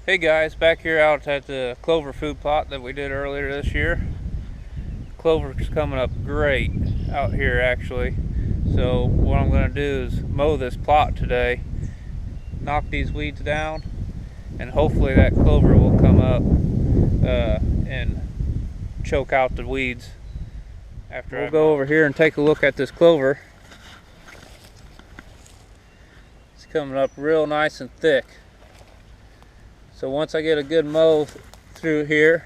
Hey guys, back here out at the clover food plot that we did earlier this year. Clover's coming up great out here actually. So what I'm going to do is mow this plot today, knock these weeds down, and hopefully that clover will come up and choke out the weeds. After we'll go over here and take a look at this clover. It's coming up real nice and thick. So once I get a good mow through here,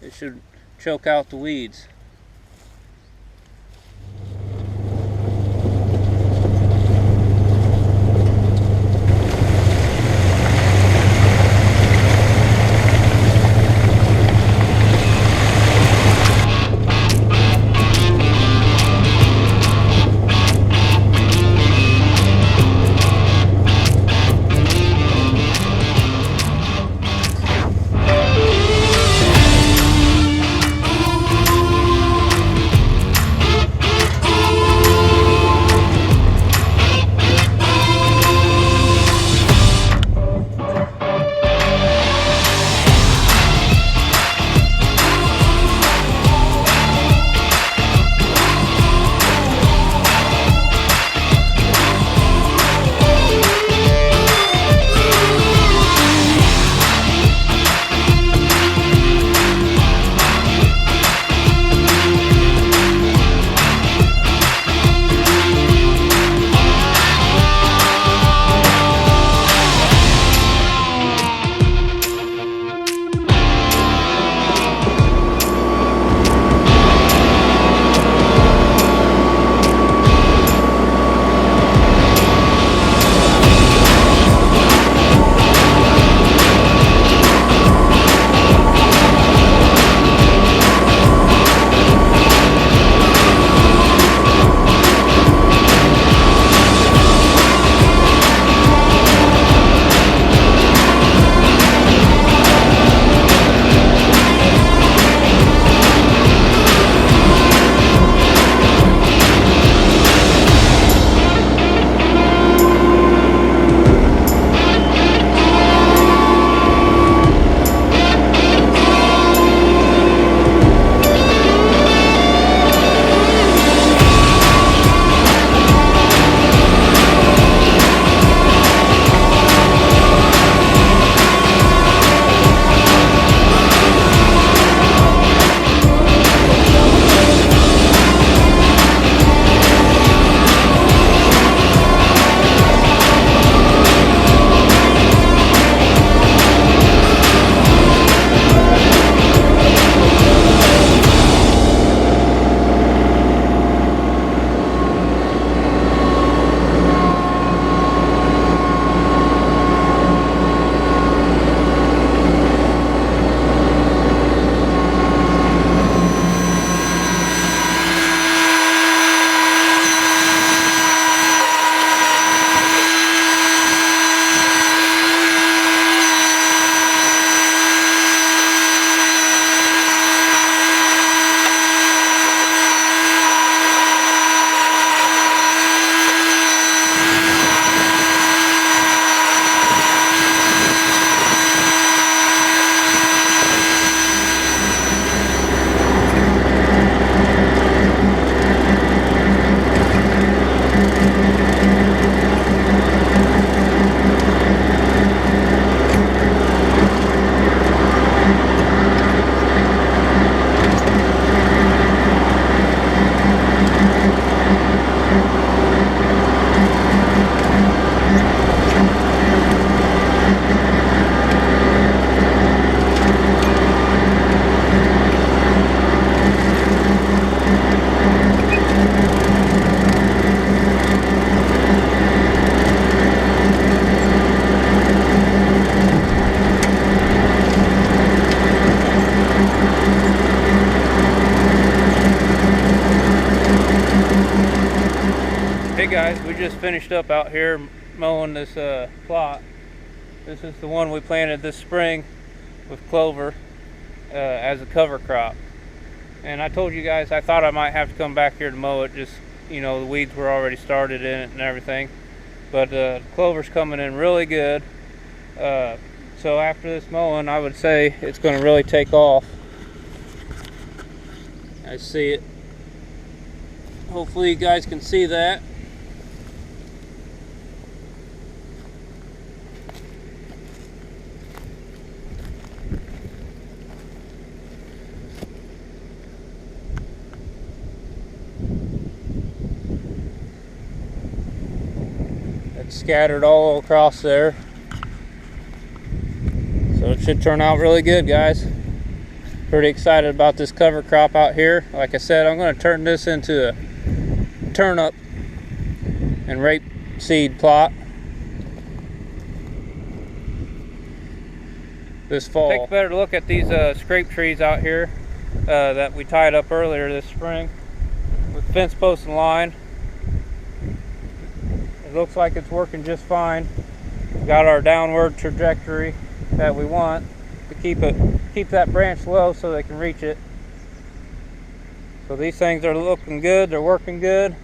it should choke out the weeds. Hey guys, we just finished up out here mowing this plot. This is the one we planted this spring with clover as a cover crop. And I told you guys I thought I might have to come back here to mow it, just, you know, the weeds were already started in it and everything. but clover's coming in really good. So after this mowing, I would say it's going to really take off. I see it. Hopefully you guys can see that. It's scattered all across there. So it should turn out really good, guys. Pretty excited about this cover crop out here. Like I said, I'm going to turn this into a turnip and rape seed plot this fall. Take a better look at these scrape trees out here that we tied up earlier this spring with fence post and line. It looks like it's working just fine. We got our downward trajectory that we want to keep that branch low so they can reach it. So these things are looking good, they're working good.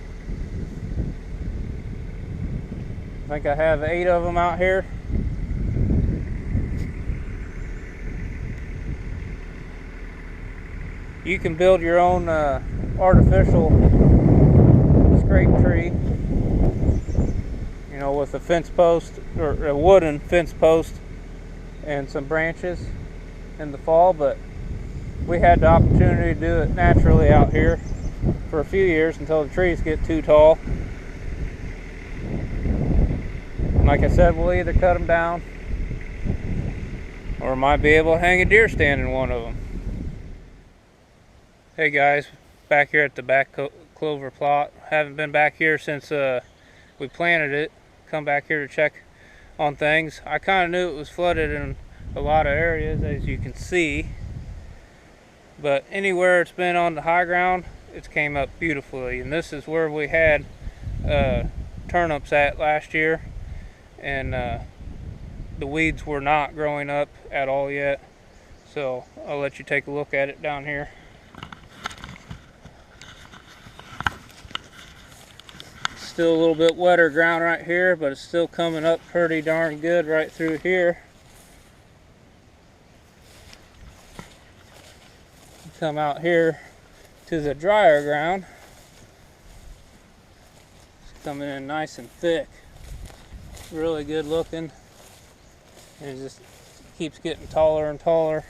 I think I have 8 of them out here. You can build your own artificial scrape tree, you know, with a fence post or a wooden fence post and some branches in the fall, but we had the opportunity to do it naturally out here for a few years until the trees get too tall. And like I said, we'll either cut them down or might be able to hang a deer stand in one of them. Hey guys, back here at the back clover plot. Haven't been back here since we planted it. Come back here to check on things. I kind of knew it was flooded in a lot of areas, as you can see, but anywhere it's been on the high ground, it's came up beautifully. And this is where we had turnips at last year, and the weeds were not growing up at all yet. So I'll let you take a look at it down here. Still a little bit wetter ground right here, but it's still coming up pretty darn good right through here. Come out here to the drier ground. It's coming in nice and thick, really good looking, and it just keeps getting taller and taller.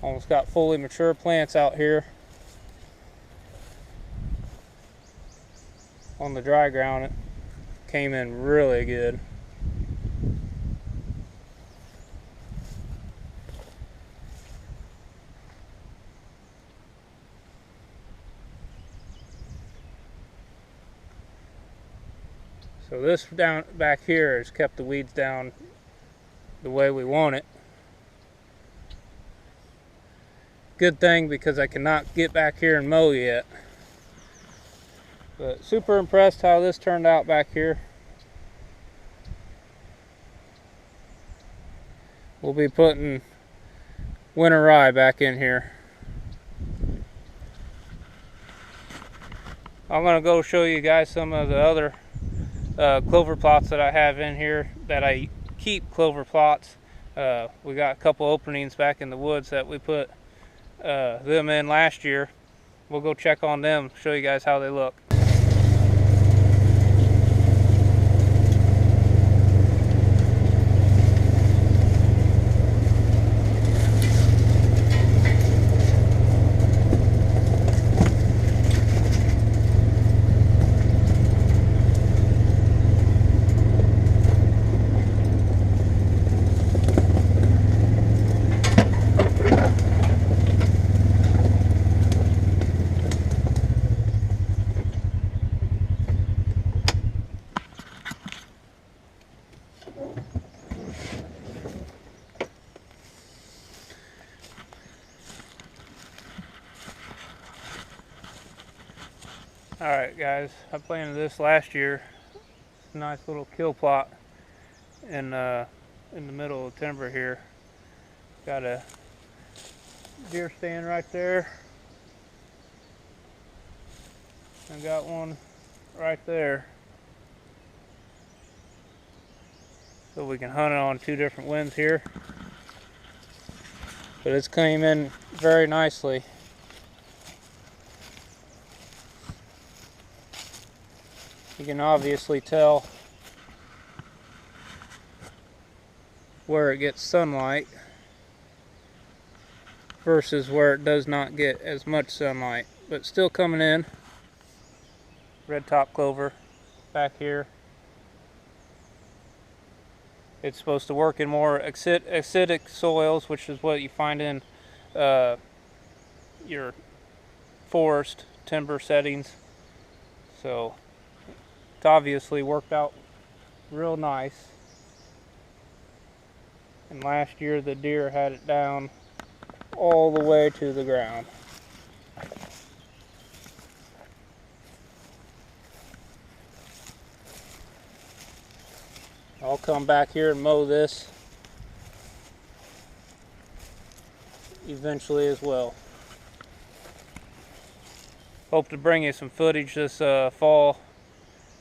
Almost got fully mature plants out here. On the dry ground, it came in really good. So this down back here has kept the weeds down the way we want it. Good thing, because I cannot get back here and mow yet. But super impressed how this turned out back here. We'll be putting winter rye back in here. I'm going to go show you guys some of the other clover plots that I have in here that I keep clover plots. We got a couple openings back in the woods that we put them in last year. We'll go check on them, show you guys how they look. Alright guys, I planted this last year. It's a nice little kill plot in the middle of timber here. Got a deer stand right there. I got one right there. so we can hunt it on 2 different winds here. But it's came in very nicely. You can obviously tell where it gets sunlight versus where it does not get as much sunlight, but still coming in. Red top clover back here. It's supposed to work in more acidic soils, which is what you find in your forest timber settings. So it's obviously worked out real nice. And last year the deer had it down all the way to the ground. I'll come back here and mow this eventually as well. Hope to bring you some footage this fall,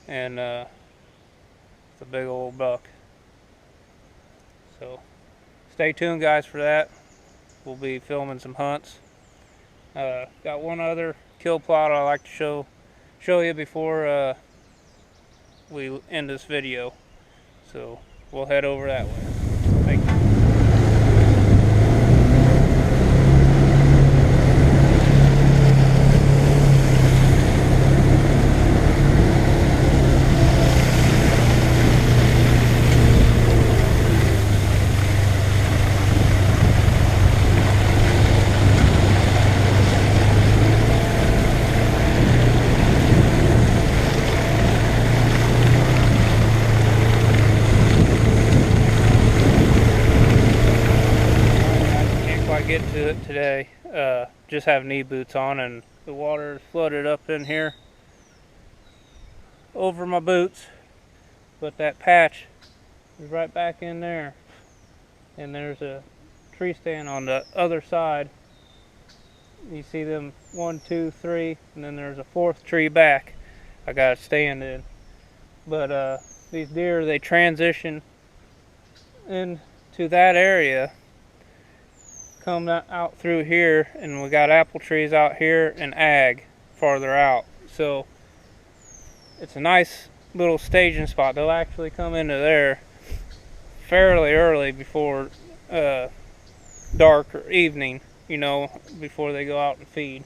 and it's a big old buck. So stay tuned, guys, for that. We'll be filming some hunts. Got one other kill plot I'd like to show you before we end this video. So we'll head over that way. Thank you. Get to it today. Just have knee boots on, and the water is flooded up in here over my boots, but that patch is right back in there, and there's a tree stand on the other side. You see them 1, 2, 3, and then there's a 4th tree back I got to stand in. But these deer, they transition into that area, come out through here, and we got apple trees out here and ag farther out. So it's a nice little staging spot. They'll actually come into there fairly early before dark or evening, you know, before they go out and feed.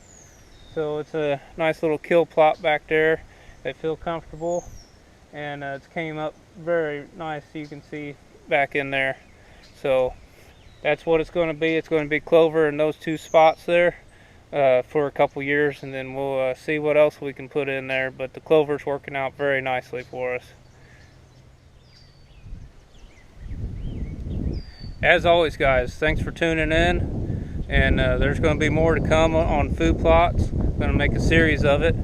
So it's a nice little kill plot back there. They feel comfortable, and it's came up very nice. You can see back in there. So that's what it's going to be. It's going to be clover in those 2 spots there for a couple years, and then we'll see what else we can put in there. But the clover's working out very nicely for us. As always, guys, thanks for tuning in, and there's going to be more to come on food plots. I'm going to make a series of it.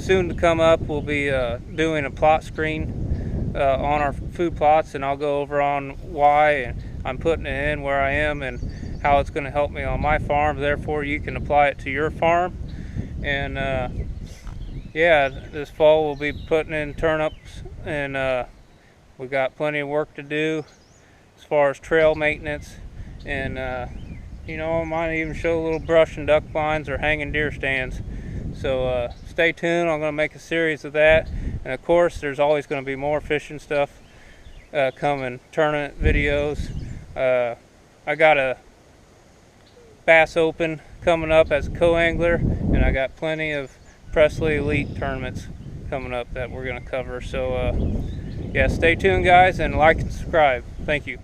Soon to come up, we'll be doing a plot screen on our food plots, and I'll go over on why I'm putting it in where I am and how it's going to help me on my farm. Therefore, you can apply it to your farm. And yeah, this fall we'll be putting in turnips, and we got plenty of work to do as far as trail maintenance, and you know, I might even show a little brush and duck blinds or hanging deer stands. So stay tuned. I'm going to make a series of that, and of course there's always going to be more fishing stuff coming, tournament videos. I got a Bass Open coming up as a co-angler, and I got plenty of Presley Elite tournaments coming up that we're going to cover. So yeah, stay tuned, guys, and like and subscribe. Thank you.